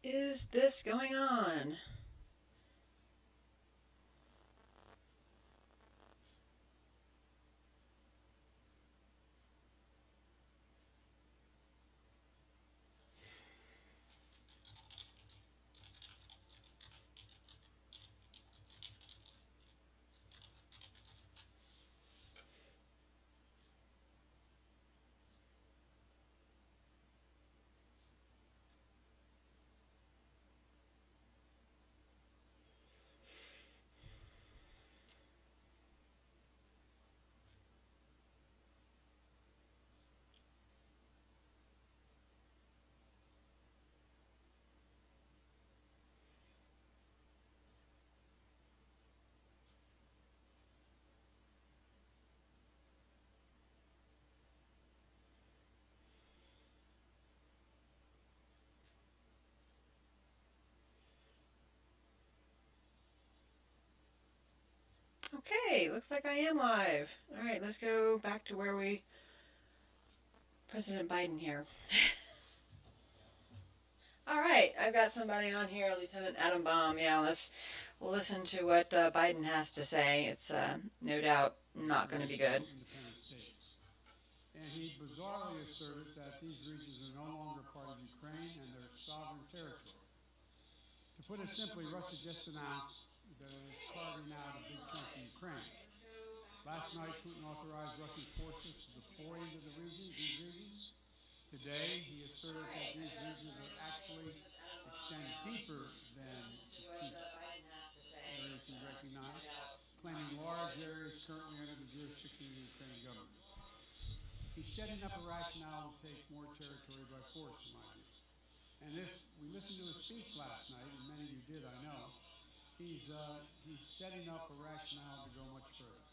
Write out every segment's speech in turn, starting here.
is this going on? Okay, looks like I am live. All right, let's go back to where we. President Biden here. All right, I've got somebody on here, Lieutenant Adam Baum. Yeah, let's listen to what Biden has to say. It's no doubt not going to be good. Independent states. And he bizarrely asserted that these regions are no longer part of Ukraine and their sovereign territory. To put it simply, Russia just announced that it is carving out a big chunk of Ukraine. Last night, Putin authorized Russian forces to deploy into these regions. Today, he asserted that these regions are actually extend deeper than the two areas he recognized, claiming large areas currently under the jurisdiction of the Ukrainian government. He's setting up a rationale to take more territory by force, in my view. And if we listened to his speech last night, and many of you did, I know, he's setting up a rationale to go much further.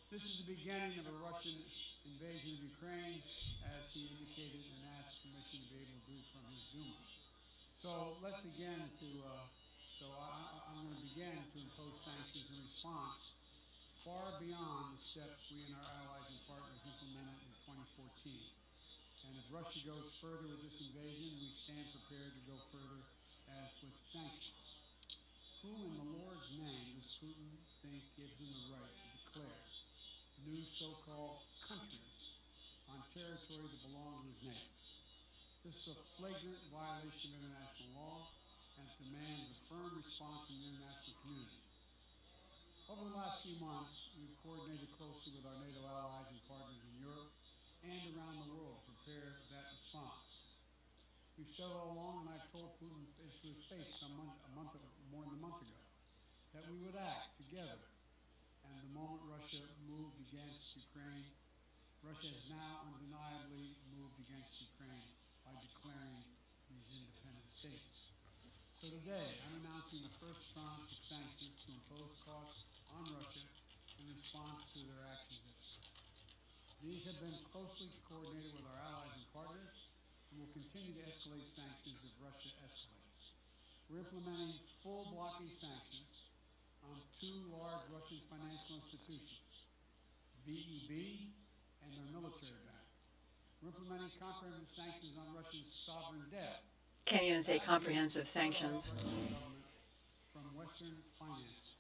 This is the beginning of a Russian invasion of Ukraine, as he indicated and asked permission to be able to do from his Duma. So let's begin to. I'm going to begin to impose sanctions in response far beyond the steps we and our allies and partners implemented in 2014. And if Russia goes further with this invasion, we stand prepared to go further as with sanctions. Who in the Lord's name does Putin think gives him the right to declare new so-called countries on territory that belongs to his neighbors? This is a flagrant violation of international law and it demands a firm response from the international community. Over the last few months, we've coordinated closely with our NATO allies and partners in Europe and around the world to prepare that response. We've said all along, and I've told Putin to his face more than a month ago, that we would act together. And the moment Russia moved against Ukraine, Russia has now undeniably moved against Ukraine by declaring these independent states. So today, I'm announcing the first tranche of sanctions to impose costs on Russia in response to their actions this year. These have been closely coordinated with our allies and partners and will continue to escalate sanctions if Russia escalates. We're implementing full blocking sanctions on two large Russian financial institutions, VEB and their military bank. We're implementing comprehensive sanctions on Russia's sovereign debt. Can't even say That means comprehensive cut off sanctions. Russian government from Western financing.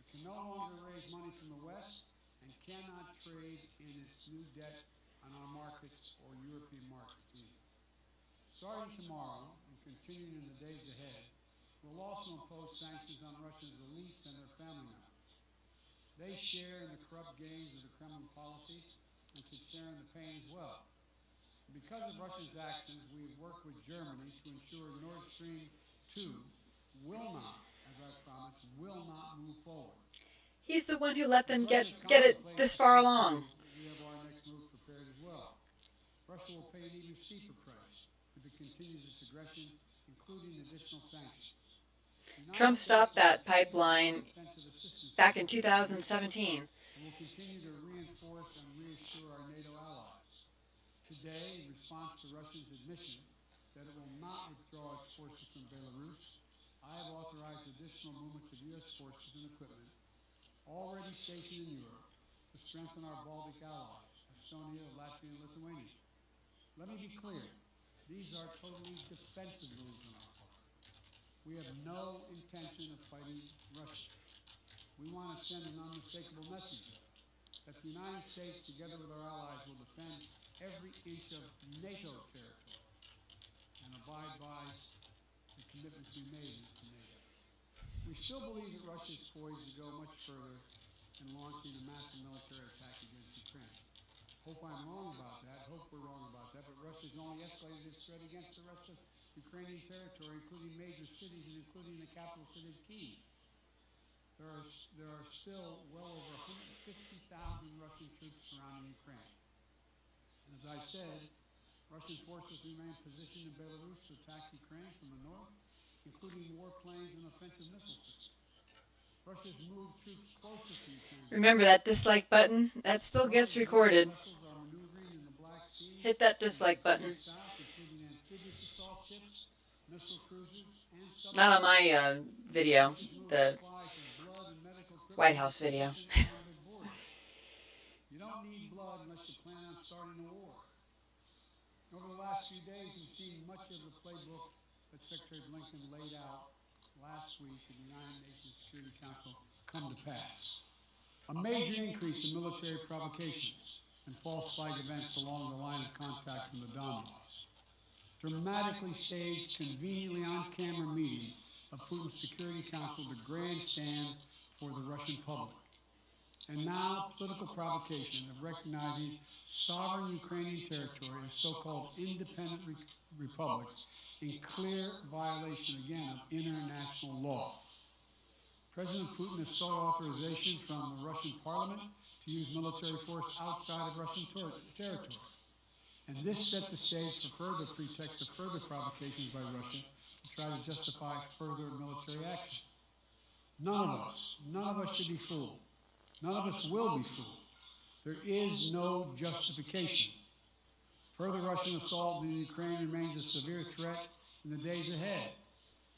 It can no longer raise money from the West and cannot trade in its new debt on our markets or European markets either. Starting tomorrow and continuing in the days ahead, we'll also impose sanctions on Russia's elites and their family members. They share in the corrupt gains of the Kremlin policies and should share in the pain as well. Because of Russia's actions, we've worked with Germany to ensure Nord Stream 2 will not, as I promised, will not move forward. He's the one who let them As Russia get it contemplates this its far next along. move, we have our next move prepared as well. Russia will pay an even steeper price if it continues its aggression, including additional sanctions. The United Trump States stopped will that continue to provide pipeline defensive assistance to back in Ukraine 2017. and will continue to reinforce and reassure our NATO allies. Today, in response to Russia's admission that it will not withdraw its forces from Belarus, I have authorized additional movements of U.S. forces and equipment already stationed in Europe to strengthen our Baltic allies, Estonia, Latvia, and Lithuania. Let me be clear, these are totally defensive moves on our part. we have no intention of fighting Russia. We want to send an unmistakable message that the United States, together with our allies, will defend every inch of NATO territory and abide by the commitments we made to NATO. We still believe that Russia is poised to go much further in launching a massive military attack against Ukraine. Hope I'm wrong about that. Hope we're wrong about that. But Russia has only escalated its threat against the rest of Ukrainian territory, including major cities and including the capital city of Kyiv. There are still well over 150,000 Russian troops surrounding Ukraine. And as I said, Russian forces remain positioned in Belarus to attack Ukraine from the north, including warplanes and offensive missile systems. Russia's moved troops closer to Ukraine. Remember that dislike button? That still gets recorded. Vessels are maneuvering in the Black Sea. Hit that dislike button. South, including amphibious assault ships, missile cruisers, and Not on my video, the White House video. You don't need blood unless you plan on starting a war. Over the last few days, we've seen much of the playbook that Secretary Blinken laid out last week in the United Nations Security Council come to pass. A major increase in military provocations and false flag events along the line of contact in the Donbass. Dramatically staged, conveniently on-camera meeting of Putin's Security Council to grandstand for the Russian public. And now, political provocation of recognizing sovereign Ukrainian territory as so-called independent republics in clear violation, again, of international law. President Putin has sought authorization from the Russian parliament to use military force outside of Russian territory. And this set the stage for further pretext of further provocations by Russia to try to justify further military action. None of us should be fooled. None of us will be fooled. There is no justification. Further Russian assault in Ukraine remains a severe threat in the days ahead.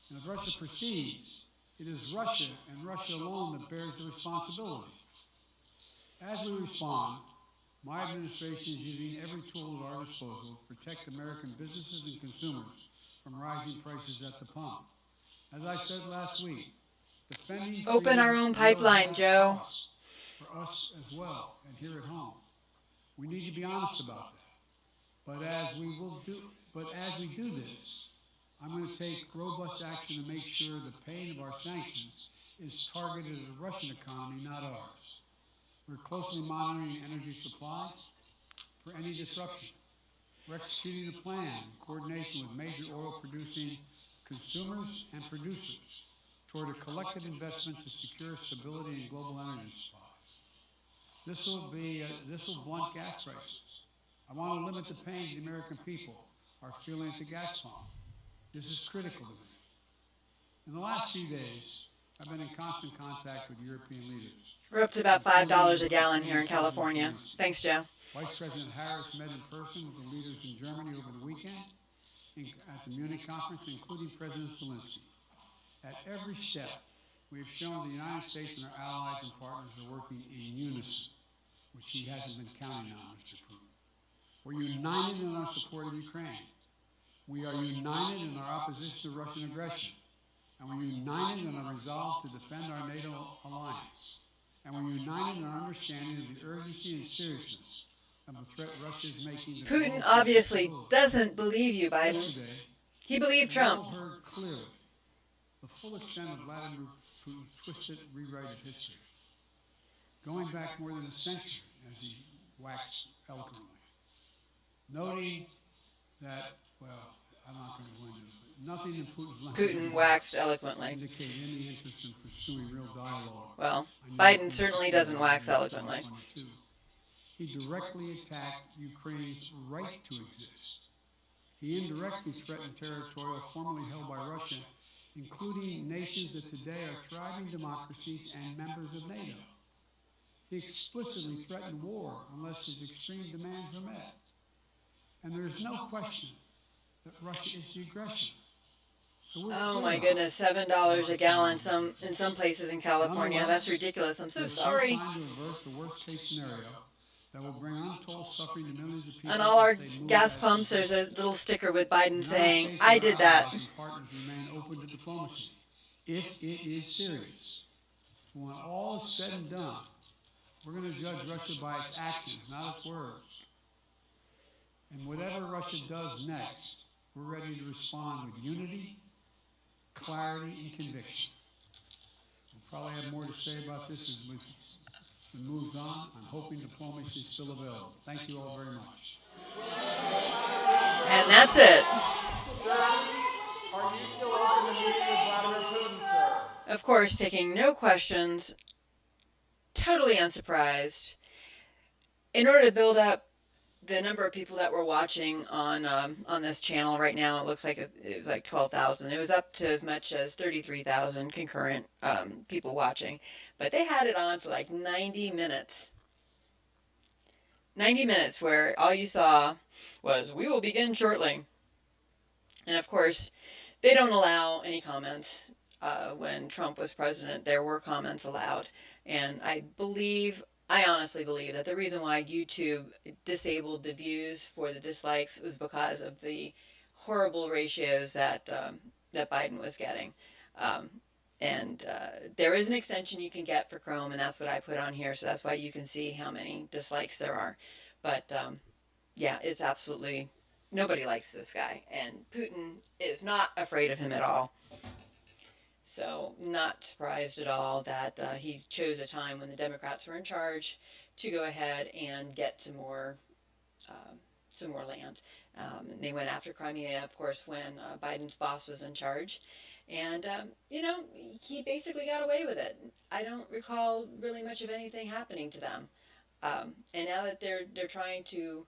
And if Russia proceeds, it is Russia and Russia alone that bears the responsibility. As we respond, my administration is using every tool at our disposal to protect American businesses and consumers from rising prices at the pump. As I said last week, defending Open our own pipeline, Joe. For us as well, and here at home. We need to be honest about that. But as we do this, I'm going to take robust action to make sure the pain of our sanctions is targeted at the Russian economy, not ours. We're closely monitoring energy supplies for any disruption. We're executing a plan in coordination with major oil-producing consumers and producers toward a collective investment to secure stability in global energy supplies. This will blunt gas prices. I want to limit the pain the American people are feeling at the gas pump. This is critical to me. In the last few days, I've been in constant contact with European leaders. We're up to about $5 a gallon here in California. Thanks, Joe. Vice President Harris met in person with the leaders in Germany over the weekend at the Munich conference, including President Zelensky. At every step, we have shown the United States and our allies and partners are working in unison, which he hasn't been counting on, Mr. Putin. We're united in our support of Ukraine. We are united in our opposition to Russian aggression. And we're united in our resolve to defend our NATO alliance. And we're united in our understanding of the urgency and seriousness of the threat Russia is making. Putin obviously doesn't believe you, Biden. Yesterday, He believed Trump. we all heard clearly the full extent of Vladimir Putin's twisted rewrite of history, going back more than a century as he waxed eloquently, noting that, well, I'm not going to go into it, but nothing in Putin's Putin waxed eloquently. indicate any interest in pursuing real dialogue. Well, on Biden European certainly security doesn't wax in eloquently. 2022. He directly attacked Ukraine's right to exist. He indirectly threatened territory formerly held by Russia, including nations that today are thriving democracies and members of NATO. He explicitly threatened war unless his extreme demands were met. And there is no question that Russia is the aggressor. So Oh my goodness, $7 a gallon in some places in California. That's ridiculous. I'm so sorry. Trying to avert the worst-case scenario that will bring untold suffering to millions of people. On all our if they move gas as pumps, there's a suggested. little sticker with The Biden United saying, States "I and did our that." allies and partners remain open to diplomacy if it is serious. When all is said and done, we're going to judge Russia by its actions, not its words. And whatever Russia does next, we're ready to respond with unity, clarity, and conviction. We'll probably have more to say about this as it moves on. I'm hoping diplomacy is still available. Thank you all very much. And that's it. Are you still open to meeting with Vladimir Putin, sir? Of course, taking no questions, totally unsurprised. In order to build up the number of people that were watching on this channel right now, it looks like it was like 12,000. It was up to as much as 33,000 concurrent people watching, but they had it on for like 90 minutes. 90 minutes where all you saw was, "We will begin shortly." And of course, they don't allow any comments. When Trump was president, there were comments allowed. And I honestly believe that the reason why YouTube disabled the views for the dislikes was because of the horrible ratios that Biden was getting. And there is an extension you can get for Chrome, and that's what I put on here. So that's why you can see how many dislikes there are. But yeah, it's absolutely, nobody likes this guy. And Putin is not afraid of him at all. So not surprised at all that he chose a time when the Democrats were in charge to go ahead and get some more land. They went after Crimea, of course, when Biden's boss was in charge. And, he basically got away with it. I don't recall really much of anything happening to them. And now that they're trying to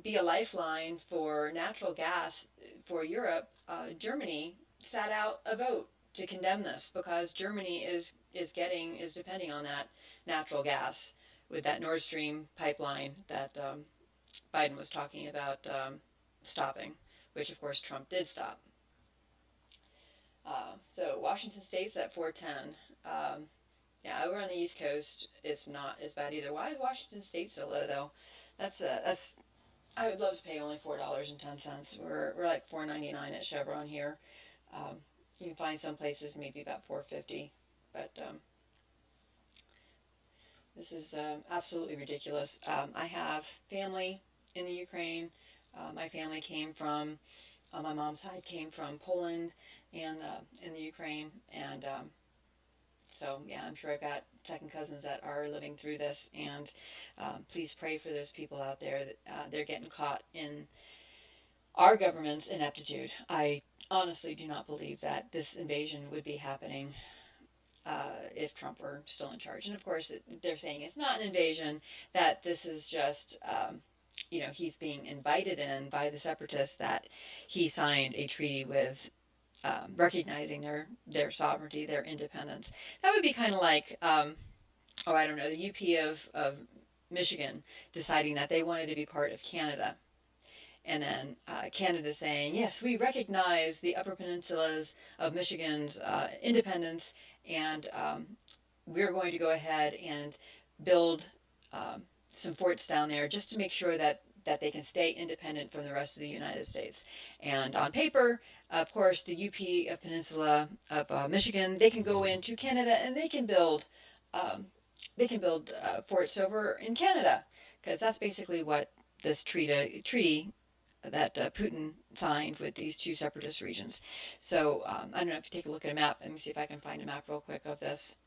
be a lifeline for natural gas for Europe, Germany sat out a vote to condemn this because Germany is depending on that natural gas with that Nord Stream pipeline that Biden was talking about stopping, which of course Trump did stop. So Washington State's at 410. Yeah, over on the East Coast, it's not as bad either. Why is Washington State so low though? That's I would love to pay only $4.10. We're like $4.99 at Chevron here. You can find some places maybe about $4.50, but this is absolutely ridiculous. I have family in the Ukraine. My family came from, my mom's side came from Poland and in the Ukraine, and so yeah, I'm sure I've got second cousins that are living through this, and please pray for those people out there that they're getting caught in our government's ineptitude. I honestly do not believe that this invasion would be happening if Trump were still in charge. And of course, they're saying it's not an invasion, that this is just, he's being invited in by the separatists, that he signed a treaty with recognizing their sovereignty, their independence. That would be kind of like, I don't know, the UP of Michigan deciding that they wanted to be part of Canada. And then Canada saying, yes, we recognize the Upper Peninsulas of Michigan's independence, and we're going to go ahead and build some forts down there just to make sure that they can stay independent from the rest of the United States. And on paper, of course, the UP of Peninsula of Michigan, they can go into Canada and they can build forts over in Canada, because that's basically what this treaty that Putin signed with these two separatist regions. So I don't know if you take a look at a map. Let me see if I can find a map real quick of this.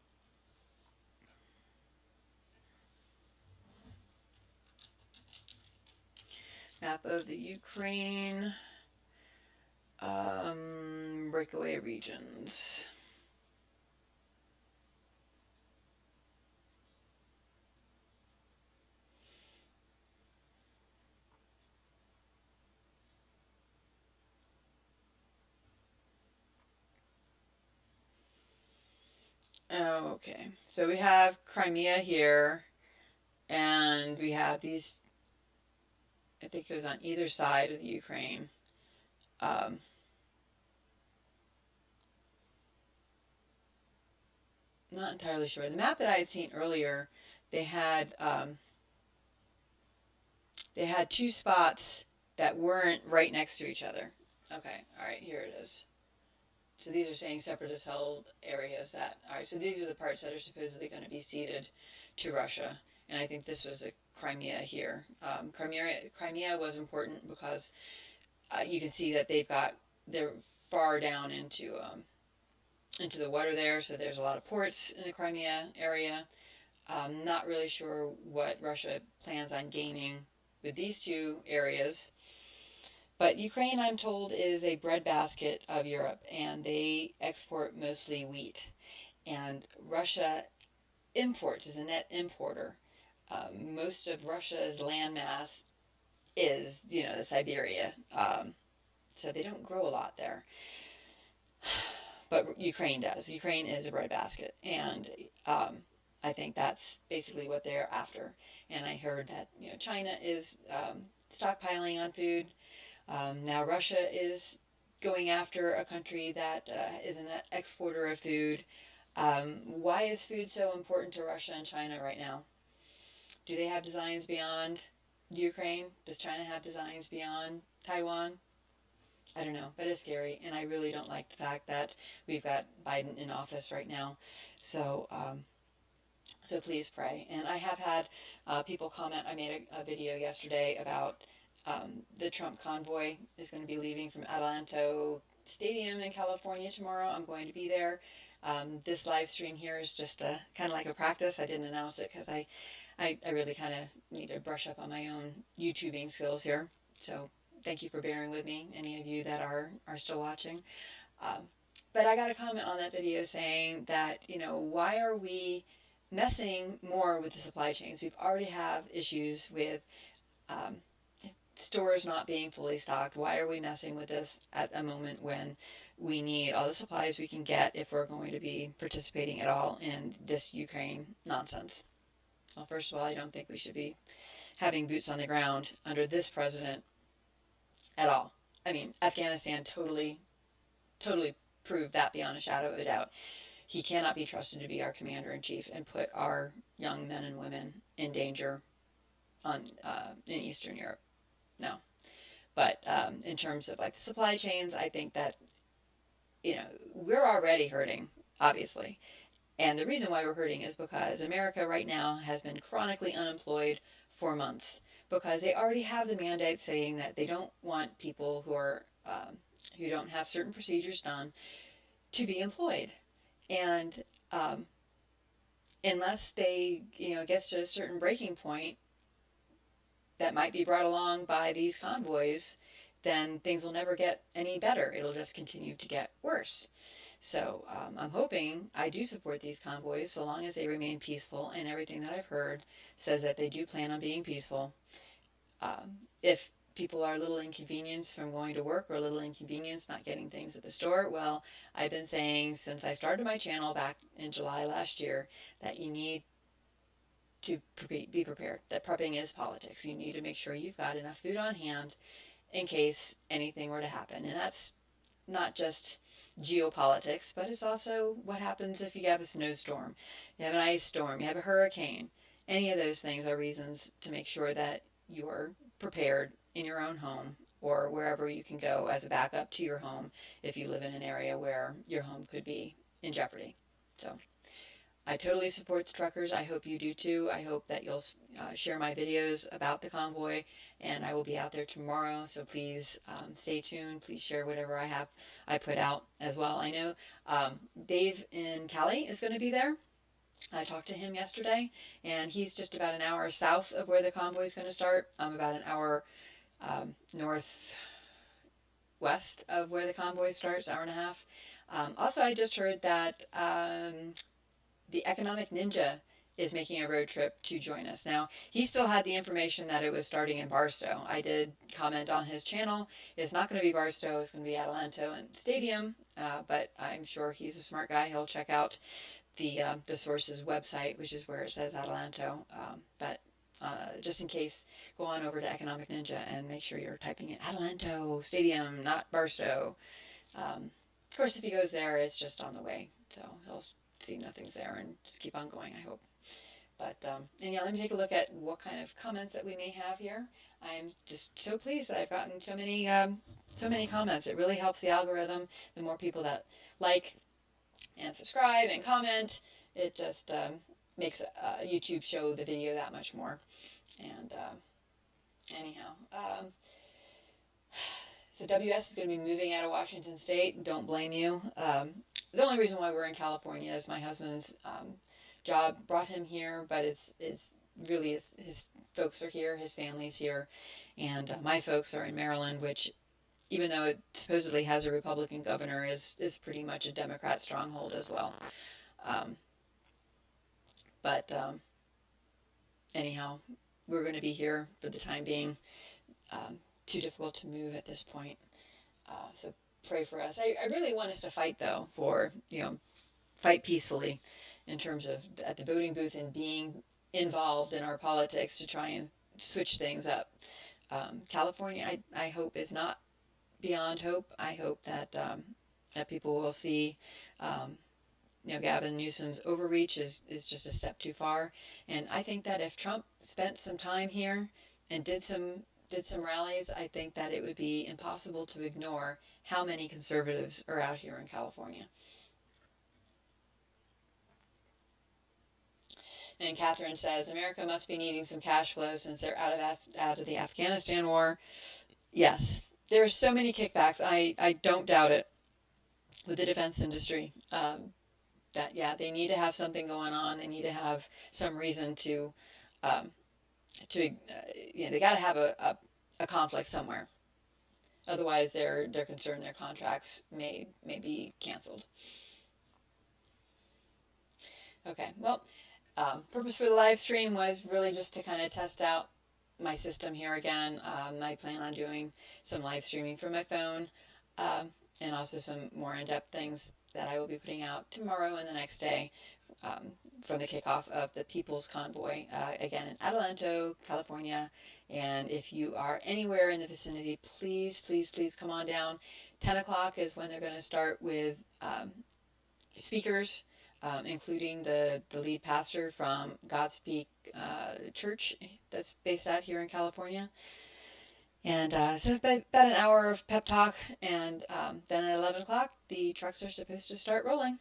Map of the Ukraine breakaway regions. Okay, so we have Crimea here, and we have these, I think it was on either side of the Ukraine. Not entirely sure. The map that I had seen earlier, they had They had two spots that weren't right next to each other. Okay, all right, here it is. So these are saying separatist held areas that, all right, so these are the parts that are supposedly going to be ceded to Russia. And I think this was the Crimea here. Crimea was important because you can see that they're far down into the water there, so there's a lot of ports in the Crimea area. Not really sure what Russia plans on gaining with these two areas. But Ukraine, I'm told, is a breadbasket of Europe, and they export mostly wheat. And Russia imports, is a net importer. Most of Russia's landmass is, the Siberia. So they don't grow a lot there. But Ukraine does. Ukraine is a breadbasket. And I think that's basically what they're after. And I heard that China is stockpiling on food. Now Russia is going after a country that is an exporter of food. Why is food so important to Russia and China right now? Do they have designs beyond Ukraine? Does China have designs beyond Taiwan? I don't know, but it's scary, and I really don't like the fact that we've got Biden in office right now. So, so please pray. And I have had people comment. I made a video yesterday about the Trump convoy is going to be leaving from Adelanto Stadium in California tomorrow. I'm going to be there. This live stream here is just kind of like a practice. I didn't announce it because I really kind of need to brush up on my own YouTubing skills here. So thank you for bearing with me, any of you that are still watching. But I got a comment on that video saying that, why are we messing more with the supply chains? We've already have issues with stores not being fully stocked. Why are we messing with this at a moment when we need all the supplies we can get if we're going to be participating at all in this Ukraine nonsense? Well, first of all, I don't think we should be having boots on the ground under this president at all. I mean, Afghanistan totally proved that beyond a shadow of a doubt. He cannot be trusted to be our commander-in-chief and put our young men and women in danger in Eastern Europe. No. But in terms of like the supply chains, I think that, we're already hurting, obviously. And the reason why we're hurting is because America right now has been chronically unemployed for months because they already have the mandate saying that they don't want people who don't have certain procedures done to be employed. And unless they, gets to a certain breaking point that might be brought along by these convoys, then things will never get any better. It'll just continue to get worse. So I'm hoping I do support these convoys so long as they remain peaceful, and everything that I've heard says that they do plan on being peaceful. If people are a little inconvenienced from going to work or a little inconvenienced not getting things at the store, well, I've been saying since I started my channel back in July last year that you need to be prepared, that prepping is politics. You need to make sure you've got enough food on hand in case anything were to happen. And that's not just geopolitics, but it's also what happens if you have a snowstorm, you have an ice storm, you have a hurricane. Any of those things are reasons to make sure that you're prepared in your own home or wherever you can go as a backup to your home if you live in an area where your home could be in jeopardy. So I totally support the truckers. I hope you do too. I hope that you'll share my videos about the convoy, and I will be out there tomorrow. So please stay tuned. Please share whatever I put out as well. I know Dave in Cali is going to be there. I talked to him yesterday, and he's just about an hour south of where the convoy is going to start. I'm about an hour northwest of where the convoy starts, hour and a half. Also, I just heard that the Economic Ninja is making a road trip to join us. Now, he still had the information that it was starting in Barstow. I did comment on his channel. It's not going to be Barstow. It's going to be Adelanto and Stadium, but I'm sure he's a smart guy. He'll check out the source's website, which is where it says Adelanto. But just in case, go on over to Economic Ninja and make sure you're typing in Adelanto Stadium, not Barstow. Of course, if he goes there, it's just on the way, so he'll see nothing's there and just keep on going, I hope. But anyhow, let me take a look at what kind of comments that we may have here. I'm just so pleased that I've gotten so many comments. It really helps the algorithm. The more people that like and subscribe and comment, it just makes YouTube show the video that much more. And anyhow, so WS is going to be moving out of Washington State. Don't blame you. The only reason why we're in California is my husband's job brought him here, but it's really his folks are here, his family's here, and my folks are in Maryland, which, even though it supposedly has a Republican governor, is pretty much a Democrat stronghold as well. But anyhow, we're going to be here for the time being. Too difficult to move at this point. So pray for us. I really want us to fight, though, for, fight peacefully in terms of at the voting booth and being involved in our politics to try and switch things up. California, I hope, is not beyond hope. I hope that that people will see, Gavin Newsom's overreach is just a step too far. And I think that if Trump spent some time here and did some rallies, I think that it would be impossible to ignore how many conservatives are out here in California. And Catherine says, America must be needing some cash flow since they're out of the Afghanistan war. Yes, there are so many kickbacks. I don't doubt it with the defense industry. That they need to have something going on. They need to have some reason to they got to have a conflict somewhere. Otherwise, they're concerned their contracts may be canceled. Okay, well, purpose for the live stream was really just to kind of test out my system here again. I plan on doing some live streaming from my phone, and also some more in-depth things that I will be putting out tomorrow and the next day from the kickoff of the People's Convoy, again in Adelanto, California. And if you are anywhere in the vicinity, please, please, please come on down. 10 o'clock is when they're going to start with speakers, including the lead pastor from Godspeak Church that's based out here in California. And so about an hour of pep talk, and then at 11 o'clock, the trucks are supposed to start rolling.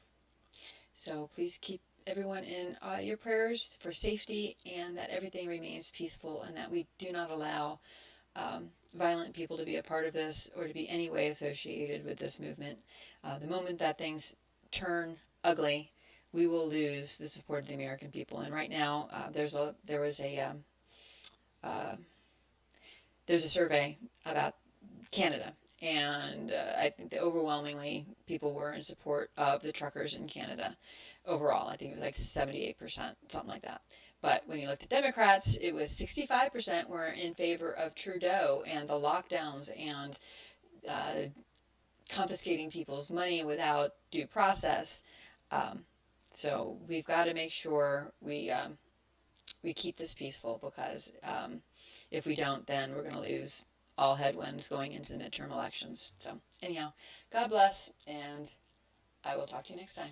So please keep everyone in your prayers for safety, and that everything remains peaceful, and that we do not allow violent people to be a part of this or to be any way associated with this movement. The moment that things turn ugly, we will lose the support of the American people. And right now, there's a survey about Canada, and I think that overwhelmingly people were in support of the truckers in Canada. Overall, I think it was like 78%, something like that. But when you looked at Democrats, it was 65% were in favor of Trudeau and the lockdowns and confiscating people's money without due process. So we've got to make sure we keep this peaceful, because if we don't, then we're going to lose all headwinds going into the midterm elections. So anyhow, God bless, and I will talk to you next time.